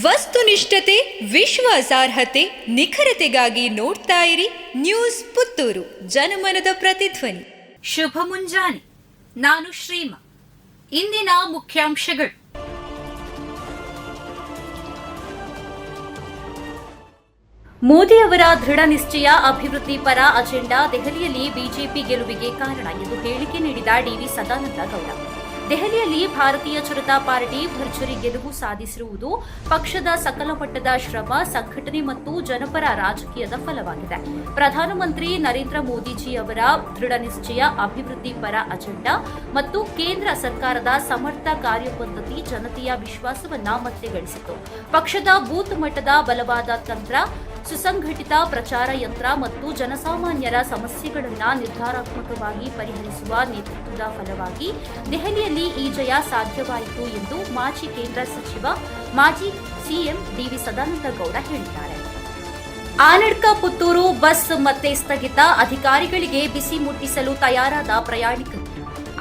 ವಸ್ತುನಿಷ್ಠತೆ, ವಿಶ್ವಾಸಾರ್ಹತೆ, ನಿಖರತೆಗಾಗಿ ನೋಡ್ತಾ ಇರಿ ನ್ಯೂಸ್ ಪುತ್ತೂರು, ಜನಮನದ ಪ್ರತಿಧ್ವನಿ. ಶುಭ ಮುಂಜಾನೆ. ನಾನು ಶ್ರೀಮಾ. ಇಂದಿನ ಮುಖ್ಯಾಂಶಗಳು: ಮೋದಿ ಅವರ ದೃಢ ನಿಶ್ಚಯ, ಅಭಿವೃದ್ಧಿ ಪರ ಅಜೆಂಡಾ ದೆಹಲಿಯಲ್ಲಿ ಬಿಜೆಪಿ ಗೆಲುವಿಗೆ ಕಾರಣ ಎಂದು ಹೇಳಿಕೆ ನೀಡಿದ ಡಿವಿ ಸದಾನಂದ ಗೌಡ. ದೆಹಲಿಯಲ್ಲಿ ಭಾರತೀಯ ಜನತಾ ಪಾರ್ಟಿ ಭರ್ಜರಿ ಗೆಲುವು ಸಾಧಿಸಿರುವುದು ಪಕ್ಷದ ಸಕಲ ಮಟ್ಟದ ಶ್ರಮ, ಸಂಘಟನೆ ಮತ್ತು ಜನಪರ ರಾಜಕೀಯದ ಫಲವಾಗಿದೆ. ಪ್ರಧಾನಮಂತ್ರಿ ನರೇಂದ್ರ ಮೋದಿಜಿ ಅವರ ದೃಢ ನಿಶ್ಚಯ, ಅಭಿವೃದ್ಧಿ ಪರ ಅಜೆಂಡಾ ಮತ್ತು ಕೇಂದ್ರ ಸರ್ಕಾರದ ಸಮರ್ಥ ಕಾರ್ಯಪದ್ಧತಿ ಜನತೆಯ ವಿಶ್ವಾಸವನ್ನ ಮತ್ತೆ ಗಳಿಸಿತು. ಪಕ್ಷದ ಬೂತ್ ಮಟ್ಟದ ಬಲವಾದ ತಂತ್ರ, ಸುಸಂಘಟಿತ ಪ್ರಚಾರ ಯಂತ್ರ ಮತ್ತು ಜನಸಾಮಾನ್ಯರ ಸಮಸ್ಯೆಗಳನ್ನು ನಿರ್ಧಾರಾತ್ಮಕವಾಗಿ ಪರಿಹರಿಸುವ ನೇತೃತ್ವದ ಫಲವಾಗಿ ದೆಹಲಿಯಲ್ಲಿ ಈ ಜಯ ಸಾಧ್ಯವಾಯಿತು ಎಂದು ಮಾಜಿ ಕೇಂದ್ರ ಸಚಿವ, ಮಾಜಿ ಸಿಎಂ ಡಿವಿ ಸದಾನಂದ ಗೌಡ ಹೇಳಿದ್ದಾರೆ. ಆನಡ್ಕ ಪುತ್ತೂರು ಬಸ್ ಮತ್ತೆ ಸ್ಥಗಿತ, ಅಧಿಕಾರಿಗಳಿಗೆ ಬಿಸಿ ಮುಟ್ಟಿಸಲು ತಯಾರಾದ ಪ್ರಯಾಣಿಕರು.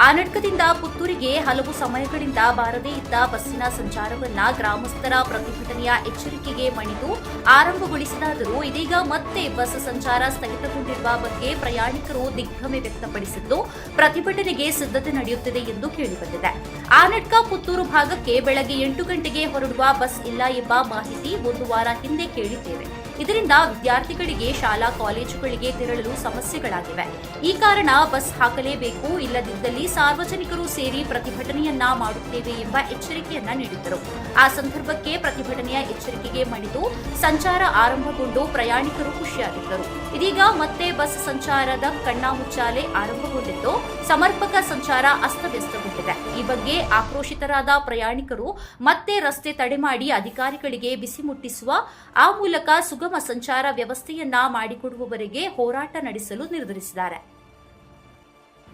ಆನಡ್ಕದಿಂದ ಪುತ್ತೂರಿಗೆ ಹಲವು ಸಮಯಗಳಿಂದ ಬಾರದೇ ಇದ್ದ ಬಸ್ಸಿನ ಸಂಚಾರವನ್ನ ಗ್ರಾಮಸ್ಥರ ಪ್ರತಿಭಟನೆಯ ಎಚ್ಚರಿಕೆಗೆ ಮಣಿದು ಆರಂಭಗೊಳಿಸಿದಾದರೂ ಇದೀಗ ಮತ್ತೆ ಬಸ್ ಸಂಚಾರ ಸ್ಥಗಿತಗೊಂಡಿರುವ ಬಗ್ಗೆ ಪ್ರಯಾಣಿಕರು ದಿಗ್ಭ್ರಮೆ ವ್ಯಕ್ತಪಡಿಸಿದ್ದು, ಪ್ರತಿಭಟನೆಗೆ ಸಿದ್ಧತೆ ನಡೆಯುತ್ತಿದೆ ಎಂದು ಕೇಳಿಬಂದಿದೆ. ಆನಡ್ಕ ಪುತ್ತೂರು ಭಾಗಕ್ಕೆ ಬೆಳಗ್ಗೆ 8 ಗಂಟೆಗೆ ಹೊರಡುವ ಬಸ್ ಇಲ್ಲ ಎಂಬ ಮಾಹಿತಿ ಒಂದು ವಾರ ಹಿಂದೆ ಕೇಳಿದ್ದೇವೆ. ಇದರಿಂದ ವಿದ್ಯಾರ್ಥಿಗಳಿಗೆ ಶಾಲಾ ಕಾಲೇಜುಗಳಿಗೆ ತೆರಳಲು ಸಮಸ್ಯೆಗಳಾಗಿವೆ. ಈ ಕಾರಣ ಬಸ್ ಹಾಕಲೇಬೇಕು, ಇಲ್ಲದಿದ್ದಲ್ಲಿ ಸಾರ್ವಜನಿಕರು ಸೇರಿ ಪ್ರತಿಭಟನೆಯನ್ನ ಮಾಡುತ್ತೇವೆ ಎಂಬ ಎಚ್ಚರಿಕೆಯನ್ನ ನೀಡಿದ್ದರು. ಆ ಸಂದರ್ಭಕ್ಕೆ ಪ್ರತಿಭಟನೆಯ ಎಚ್ಚರಿಕೆಗೆ ಮಣಿದು ಸಂಚಾರ ಆರಂಭಗೊಂಡು ಪ್ರಯಾಣಿಕರು ಖುಷಿಯಾಗಿದ್ದರು. ಇದೀಗ ಮತ್ತೆ ಬಸ್ ಸಂಚಾರದ ಕಣ್ಣಾಮುಚ್ಚಾಲೆ ಆರಂಭಗೊಂಡಿದ್ದು ಸಮರ್ಪಕ ಸಂಚಾರ ಅಸ್ತವ್ಯಸ್ತಗೊಂಡಿದೆ. ಈ ಬಗ್ಗೆ ಆಕ್ರೋಶಿತರಾದ ಪ್ರಯಾಣಿಕರು ಮತ್ತೆ ರಸ್ತೆ ತಡೆ ಮಾಡಿ ಅಧಿಕಾರಿಗಳಿಗೆ ಬಿಸಿ ಮುಟ್ಟಿಸುವ, ಆ ಮೂಲಕ ಸುಗಮ ಸಂಚಾರ ವ್ಯವಸ್ಥೆಯನ್ನ ಮಾಡಿಕೊಡುವವರೆಗೆ ಹೋರಾಟ ನಡೆಸಲು ನಿರ್ಧರಿಸಿದ್ದಾರೆ.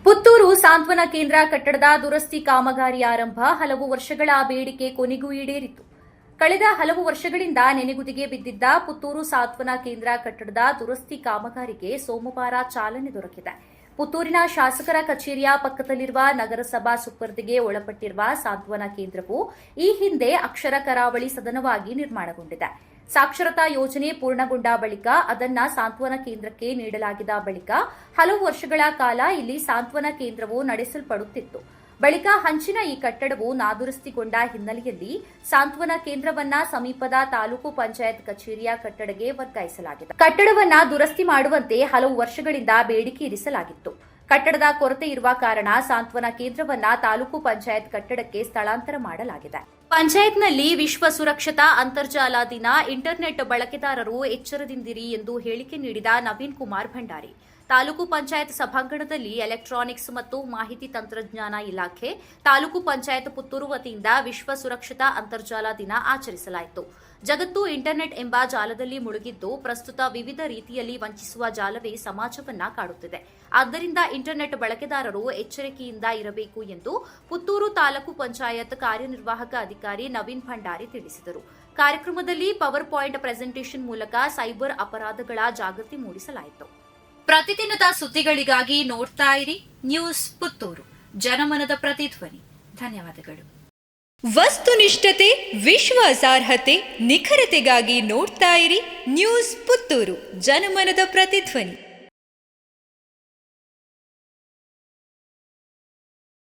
ಪುತ್ತೂರು ಸಾಂತ್ವನ ಕೇಂದ್ರ ಕಟ್ಟಡದ ದುರಸ್ತಿ ಕಾಮಗಾರಿ ಆರಂಭ, ಹಲವು ವರ್ಷಗಳ ಬೇಡಿಕೆ ಕೊನೆಗೂ ಈಡೇರಿತು. ಕಳೆದ ಹಲವು ವರ್ಷಗಳಿಂದ ನೆನೆಗುದಿಗೆ ಬಿದ್ದಿದ್ದ ಪುತ್ತೂರು ಸಾಂತ್ವನ ಕೇಂದ್ರ ಕಟ್ಟಡದ ದುರಸ್ತಿ ಕಾಮಗಾರಿಗೆ ಸೋಮವಾರ ಚಾಲನೆ ದೊರಕಿದೆ. ಪುತ್ತೂರಿನ ಶಾಸಕರ ಕಚೇರಿಯ ಪಕ್ಕದಲ್ಲಿರುವ ನಗರಸಭಾ ಸುಪರ್ದಿಗೆ ಒಳಪಟ್ಟಿರುವ ಸಾಂತ್ವನ ಕೇಂದ್ರವು ಈ ಹಿಂದೆ ಅಕ್ಷರ ಕರಾವಳಿ ಸದನವಾಗಿ ನಿರ್ಮಾಣಗೊಂಡಿದೆ. ಸಾಕ್ಷರತಾ ಯೋಜನೆ ಪೂರ್ಣಗೊಂಡ ಬಳಿಕ ಅದನ್ನ ಸಾಂತ್ವನ ಕೇಂದ್ರಕ್ಕೆ ನೀಡಲಾಗಿದ್ದ ಬಳಿಕ ಹಲವು ವರ್ಷಗಳ ಕಾಲ ಇಲ್ಲಿ ಸಾಂತ್ವನ ಕೇಂದ್ರವು ನಡೆಸಲ್ಪಡುತ್ತಿತ್ತು. ಬಳಿಕ ಹಂಚಿನ ಈ ಕಟ್ಟಡವು ನಾದುರಸ್ತಿಗೊಂಡ ಹಿನ್ನೆಲೆಯಲ್ಲಿ ಸಾಂತ್ವನ ಕೇಂದ್ರವನ್ನ ಸಮೀಪದ ತಾಲೂಕು ಪಂಚಾಯತ್ ಕಚೇರಿಯ ಕಟ್ಟಡಕ್ಕೆ ವರ್ಗಾಯಿಸಲಾಗಿದೆ. ಕಟ್ಟಡವನ್ನ ದುರಸ್ತಿ ಮಾಡುವಂತೆ ಹಲವು ವರ್ಷಗಳಿಂದ ಬೇಡಿಕೆ ಇರಿಸಲಾಗಿತ್ತು. ಕಟ್ಟಡದ ಕೊರತೆ ಇರುವ ಕಾರಣ ಸಾಂತ್ವನ ಕೇಂದ್ರವನ್ನ ತಾಲೂಕು ಪಂಚಾಯತ್ ಕಟ್ಟಡಕ್ಕೆ ಸ್ಥಳಾಂತರ ಮಾಡಲಾಗಿದೆ. ಪಂಚಾಯತ್ನಲ್ಲಿ ವಿಶ್ವ ಸುರಕ್ಷತಾ ಅಂತರ್ಜಾಲ ದಿನ, ಇಂಟರ್ನೆಟ್ ಬಳಕೆದಾರರು ಎಚ್ಚರದಿಂದಿರಿ ಎಂದು ಹೇಳಿಕೆ ನೀಡಿದ ನವೀನ್ ಕುಮಾರ್ ಭಂಡಾರಿ. ತಾಲೂಕು ಪಂಚಾಯತ್ ಸಭಾಂಗಣದಲ್ಲಿ ಎಲೆಕ್ಟ್ರಾನಿಕ್ಸ್ ಮತ್ತು ಮಾಹಿತಿ ತಂತ್ರಜ್ಞಾನ ಇಲಾಖೆ, ತಾಲೂಕು ಪಂಚಾಯತ್ ಪುತ್ತೂರು ವತಿಯಿಂದ ವಿಶ್ವ ಸುರಕ್ಷತಾ ಅಂತರ್ಜಾಲ ದಿನ ಆಚರಿಸಲಾಯಿತು. ಜಗತ್ತು ಇಂಟರ್ನೆಟ್ ಎಂಬ ಜಾಲದಲ್ಲಿ ಮುಳುಗಿದ್ದು, ಪ್ರಸ್ತುತ ವಿವಿಧ ರೀತಿಯಲ್ಲಿ ವಂಚಿಸುವ ಜಾಲವೇ ಸಮಾಜವನ್ನ ಕಾಡುತ್ತಿದೆ. ಆದ್ದರಿಂದ ಇಂಟರ್ನೆಟ್ ಬಳಕೆದಾರರು ಎಚ್ಚರಿಕೆಯಿಂದ ಇರಬೇಕು ಎಂದು ಪುತ್ತೂರು ತಾಲೂಕು ಪಂಚಾಯತ್ ಕಾರ್ಯನಿರ್ವಾಹಕ ಅಧಿಕಾರಿ ನವೀನ್ ಭಂಡಾರಿ ತಿಳಿಸಿದರು. ಕಾರ್ಯಕ್ರಮದಲ್ಲಿ ಪವರ್ ಪಾಯಿಂಟ್ ಪ್ರೆಸೆಂಟೇಷನ್ ಮೂಲಕ ಸೈಬರ್ ಅಪರಾಧಗಳ ಜಾಗೃತಿ ಮೂಡಿಸಲಾಯಿತು. ಪ್ರತಿದಿನದ ಸುದ್ದಿಗಳಿಗಾಗಿ ನೋಡ್ತಾ ಇರಿ ನ್ಯೂಸ್ ಪುತ್ತೂರು, ಜನಮನದ ಪ್ರತಿಧ್ವನಿ. ಧನ್ಯವಾದಗಳು. ವಸ್ತುನಿಷ್ಠತೆ, ವಿಶ್ವಾಸಾರ್ಹತೆ, ನಿಖರತೆಗಾಗಿ ನೋಡ್ತಾ ಇರಿ ನ್ಯೂಸ್ ಪುತ್ತೂರು, ಜನಮನದ ಪ್ರತಿಧ್ವನಿ.